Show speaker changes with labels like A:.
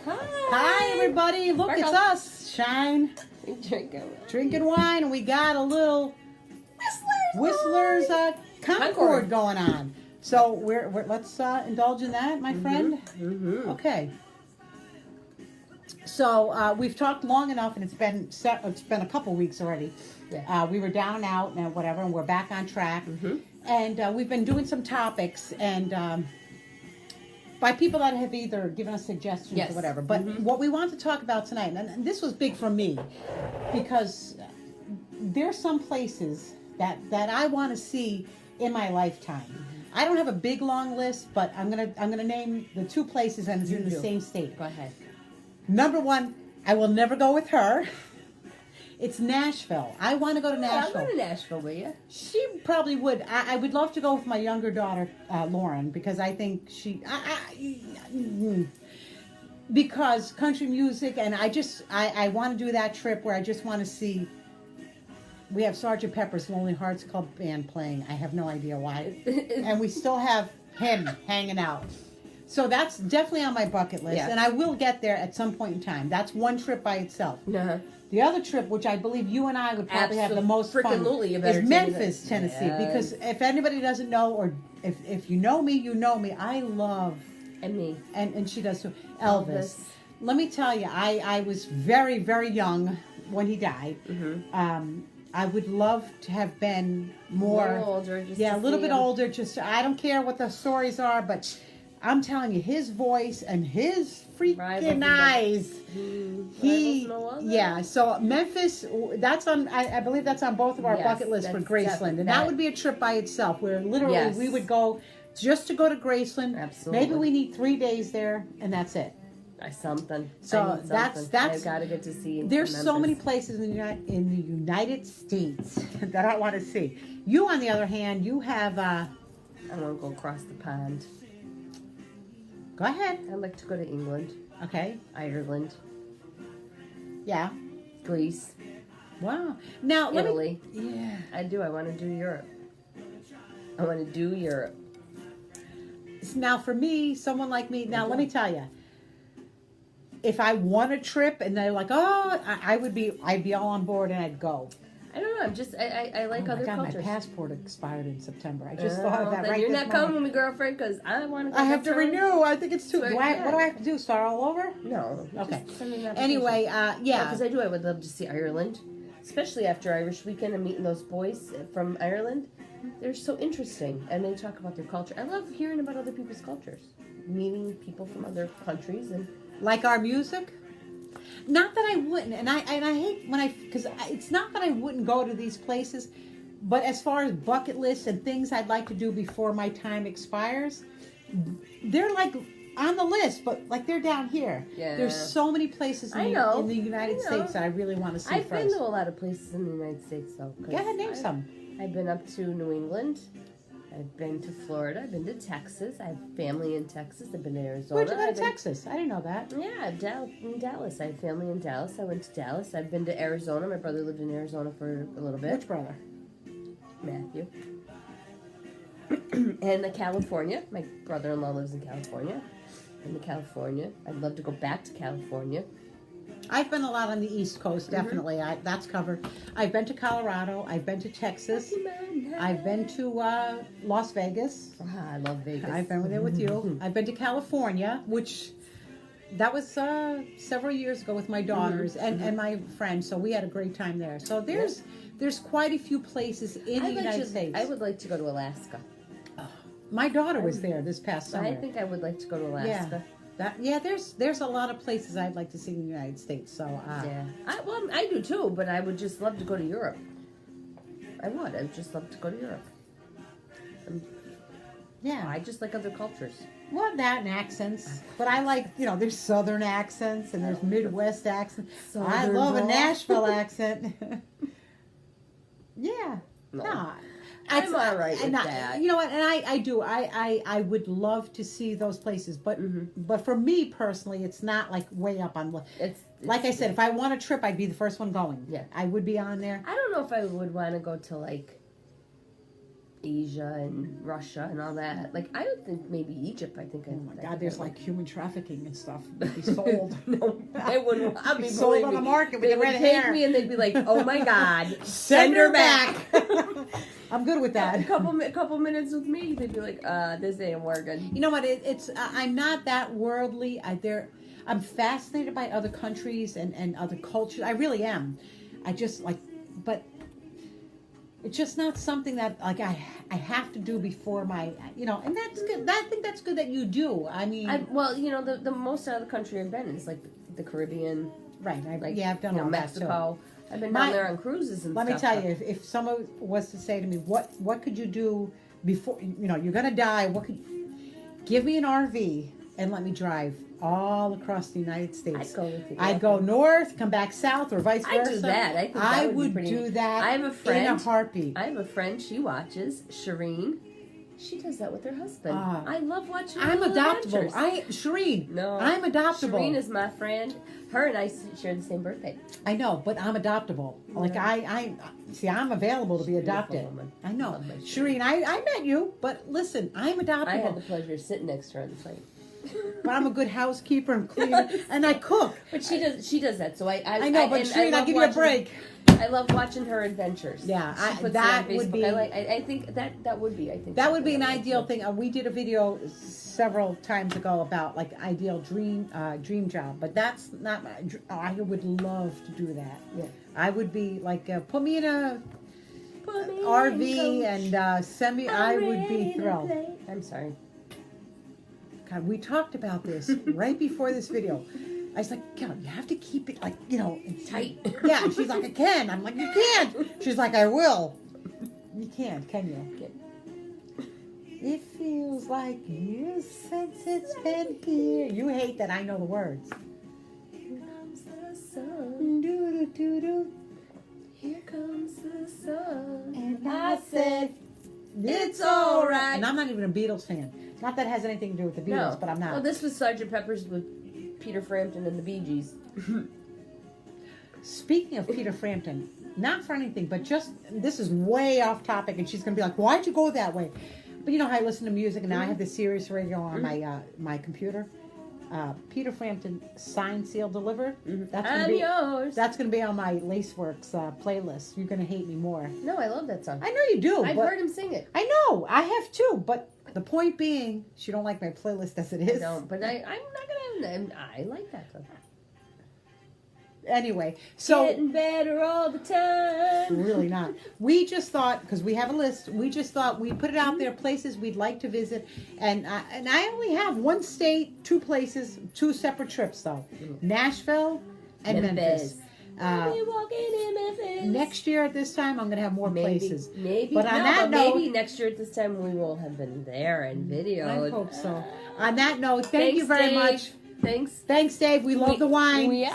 A: Hi, everybody. Look, it's us. Shine. Drinking wine. And we got a little Whistler's Concord going on. So let's indulge in that, my friend.
B: Mm-hmm.
A: Okay. So we've talked long enough, and it's been a couple weeks already.
B: Yeah.
A: We were down and out and whatever, and we're back on track.
B: Mm-hmm.
A: And we've been doing some topics, and by people that have either given us suggestions or whatever. But what we want to talk about tonight, and this was big for me, because there's some places that I want to see in my lifetime. I don't have a big long list, but I'm gonna name the two places, and it's in the same state.
B: Go ahead.
A: Number one, I will never go with her. It's Nashville. I want to go to Nashville.
B: I'll go to Nashville with you.
A: She probably would. I would love to go with my younger daughter, Lauren, because I think because country music, and I want to do that trip where I just want to see. We have Sgt. Pepper's Lonely Hearts Club Band playing. I have no idea why. And we still have him hanging out. So that's definitely on my bucket list.
B: Yes.
A: And I will get there at some point in time. That's one trip by itself.
B: Uh-huh.
A: The other trip, which I believe you and I would probably have the most fun,
B: Absolutely.
A: is Memphis, Tennessee. Because if anybody doesn't know, or if you know me, you know me. I love...
B: And me.
A: And she does too. Elvis. Let me tell you, I was very, very young when he died.
B: Mm-hmm.
A: I would love to have been more
B: older.
A: A little bit older. Just I don't care what the stories are, but I'm telling you, his voice and his freaking eyes. So Memphis, that's on. I believe that's on both of our bucket lists for Graceland, and that would be a trip by itself, where literally we would go just to go to Graceland.
B: Absolutely.
A: Maybe we need 3 days there, and that's it.
B: Something.
A: So that's.
B: I've got to get to see.
A: There's
B: Memphis.
A: so many places in the United States that I want to see. You, on the other hand, you have.
B: I want to go across the pond.
A: Go ahead.
B: I'd like to go to England.
A: Okay.
B: Ireland.
A: Yeah.
B: Greece.
A: Wow. Now
B: Italy.
A: Yeah.
B: I do. I want to do Europe. I want to do Europe.
A: Now, for me, someone like me. Now, let me tell you. If I want a trip and they're like, oh, I'd be all on board and I'd go.
B: I don't know. I like other cultures.
A: My passport expired in September. I just thought of that
B: then
A: right
B: you're
A: this
B: not
A: moment.
B: coming with me, girlfriend, because I want to go.
A: I have to renew. I think it's too.
B: So,
A: What do I have to do? Start all over?
B: No.
A: Okay.
B: Send me an
A: Anyway,
B: because I would love to see Ireland, especially after Irish Weekend and meeting those boys from Ireland. They're so interesting, and they talk about their culture. I love hearing about other people's cultures, meeting people from other countries, and
A: like our music. Not that I wouldn't, and I hate when because it's not that I wouldn't go to these places, but as far as bucket lists and things I'd like to do before my time expires, they're like on the list, but like they're down here.
B: Yeah.
A: There's so many places in the United States that I really want to see.
B: I've been to a lot of places in the United States, though.
A: Go ahead, name some.
B: I've been up to New England. I've been to Florida. I've been to Texas. I have family in Texas. I've been to Arizona.
A: Where'd you go to Texas? I didn't know that.
B: Yeah, in Dallas. I have family in Dallas. I went to Dallas. I've been to Arizona. My brother lived in Arizona for a little bit.
A: Which brother?
B: Matthew. And California. My brother-in-law lives in California. In California. I'd love to go back to California.
A: I've been a lot on the East Coast, definitely. That's covered. I've been to Colorado. I've been to Texas. I've been to Las Vegas.
B: I love Vegas.
A: I've been there with you. I've been to California, which that was several years ago with my daughters and my friends. So we had a great time there. So there's quite a few places in the United States.
B: I would like to go to Alaska.
A: My daughter was there this past summer.
B: I think I would like to go to Alaska.
A: There's a lot of places I'd like to see in the United States. So
B: I do too, but I would just love to go to Europe. I'd just love to go to Europe. I just like other cultures.
A: Well, that and accents, but I like there's Southern accents and there's Midwest accents. I love a Nashville accent. Yeah, no.
B: I'm all right with that.
A: You know what? And I do. I would love to see those places, but for me personally, it's not like way up on. It's like I said, if I want a trip, I'd be the first one going.
B: Yeah,
A: I would be on there.
B: I don't know if I would want to go to like Asia and Russia and all that. Like, I would think maybe Egypt. I think.
A: Oh my God, there's like human trafficking and stuff. They'd be sold.
B: No, they wouldn't want me.
A: Sold on the market with
B: they
A: the
B: would
A: red
B: take
A: hair.
B: me and they'd be like, "Oh my God,
A: Send her back." I'm good with that.
B: A couple minutes with me, they'd be like, "This ain't working."
A: You know what? It's I'm not that worldly. I'm fascinated by other countries and other cultures. I really am. I just like, but it's just not something that like I have to do before my, and that's good. I think that's good that you do. I mean,
B: the most out of the country I've been is like the Caribbean,
A: right? I've done all
B: Mexico.
A: that too.
B: I've been down there on cruises and
A: let
B: stuff.
A: Let me tell you, if someone was to say to me, what could you do before, you're gonna die? Give me an RV and let me drive all across the United States.
B: I'd go with you.
A: I'd go north, come back south, or vice versa.
B: I'd do that. I think that
A: I
B: would
A: would
B: be pretty
A: do that.
B: I have a friend
A: in a heartbeat.
B: I have a friend. She watches Shireen. She does that with her husband. I love watching.
A: I'm
B: her
A: adoptable.
B: adventures.
A: Shireen.
B: No,
A: I'm adoptable.
B: Shireen is my friend. Her and I share the same birthday.
A: I know, but I'm adoptable. Like I see, I'm available to be adopted.
B: Woman.
A: I know, Shireen. I met you, but listen, I'm adoptable.
B: I had the pleasure of sitting next to her on the plane.
A: But I'm a good housekeeper and cleaner, and I cook.
B: But she does that. So I
A: know, but Shireen, I'll give you a break.
B: I love watching her adventures.
A: Yeah,
B: that would be. I think that would be. I think
A: that would be an ideal thing. We did a video several times ago about like ideal dream job, but that's not. I would love to do that.
B: Yeah,
A: I would be like put me in a RV and send me. I would be thrilled.
B: I'm sorry.
A: God, we talked about this right before this video. I was like, God, you have to keep it like,
B: tight.
A: Yeah, and she's like, I can. I'm like, you can't. She's like, I will. You can't, can you? It feels like you since it's been here. You hate that I know the words.
B: Here comes the sun.
A: Do-do-do-do.
B: Here comes the sun.
A: And I said, it's all right. And I'm not even a Beatles fan. Not that it has anything to do with the Beatles, but I'm not.
B: Well, this was Sgt. Pepper's with Peter Frampton and the Bee Gees.
A: Speaking of Peter Frampton, not for anything, but just, this is way off topic, and she's going to be like, why'd you go that way? But you know how I listen to music, and now I have the Sirius radio on my computer. Peter Frampton, Signed, Sealed, Delivered.
B: I'm yours.
A: That's going to be on my Laceworks playlist. You're going to hate me more.
B: No, I love that song.
A: I know you do.
B: I've heard him sing it.
A: I know. I have too, but the point being, she don't like my playlist as it is.
B: I don't, but I'm not going to... I like that song.
A: Anyway, so...
B: Getting better all the time.
A: Really not. We just thought, because we have a list, we just thought we'd put it out there, places we'd like to visit. And I only have one state, 2 places, 2 separate trips, though. Nashville and Memphis. Next year at this time, I'm going to have more places.
B: Maybe.
A: But on that note,
B: maybe next year at this time we will have been there and videoed.
A: I hope so. On that note, thank you very much.
B: Thanks.
A: Thanks, Dave. We love the wine.